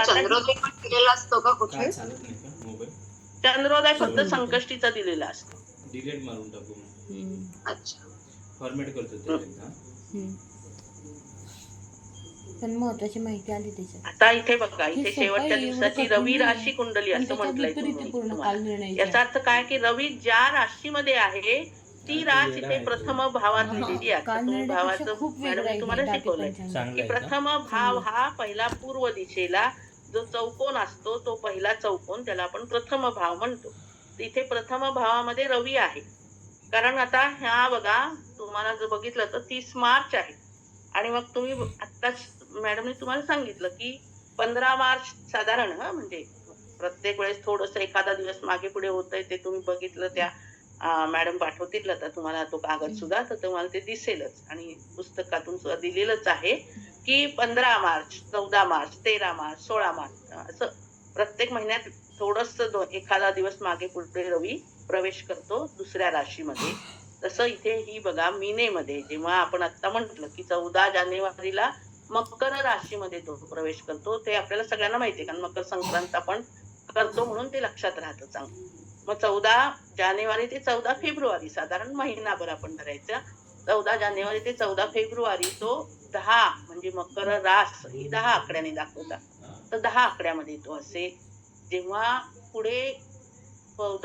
चंद्रोदय पण दिलेला असतो का कुठे? काय चालत नाही का मोबाईल? चंद्रोदय फक्त संकष्टीचा दिलेला असतो. डिलीट मारून टाकू मग. अच्छा. फॉर्मॅट करतो ते एकदा. पण महत्वाची माहिती आली त्याच्यात. आता इथे बघा, इथे हे सोपं शेवटच्या आहे, एवढं दिवसाची कठीण रवी नाहीये. राशी कुंडली पण असं त्याच्या म्हटलंय विपरीत आहे पूर्ण तुम्हाला. कालनिर्णयाच्या. याचा अर्थ काय की रवी ज्या राशीमध्ये आहे ती रास इथे प्रथम भावात लिहिलेली आहे. तुम्ही कालनिर्णयापेक्षा भावाचं खूप मॅडम वेगळं मी तुम्हाला आहे शिकवलंय चांगलं की आहे का? प्रथम भाव हा पहिला पूर्व दिशेला जो चौकोन असतो तो पहिला चौकोन त्याला आपण प्रथम भाव म्हणतो. इथे प्रथम भावामध्ये रवी आहे. कारण आता ह्या बघा तुम्हाला जर बघितलं तर 30 मार्च आहे आणि मग तुम्ही आत्ताच मॅडमने तुम्हाला सांगितलं की 15 मार्च साधारण म्हणजे प्रत्येक वेळेस थोडस एखादा दिवस मागे पुढे होतंय ते तुम्ही बघितलं त्या मॅडम पाठवतील आता तुम्हाला तो कागद सुद्धा तर तुम्हाला ते दिसेलच आणि पुस्तकातून सुद्धा दिलेलंच आहे की 15 मार्च 14 मार्च 13 मार्च 16 मार्च असं प्रत्येक महिन्यात थोडस एखादा दिवस मागे पुढे रवी प्रवेश करतो दुसऱ्या राशीमध्ये. तसं इथे ही बघा मीनेमध्ये जेव्हा आपण आता म्हटलं की 14 जानेवारीला मकर राशीमध्ये तो प्रवेश करतो ते आपल्याला सगळ्यांना माहिती आहे कारण मकर संक्रांत आपण करतो म्हणून ते लक्षात राहतं चांगलं. मग 14 जानेवारी ते 14 फेब्रुवारी साधारण महिनाभर आपण धरायचं. 14 जानेवारी ते 14 फेब्रुवारी तो 10 म्हणजे मकर रास ही 10 आकड्याने दाखवतात. तर 10 आकड्यामध्ये तो असे जेव्हा पुढे 14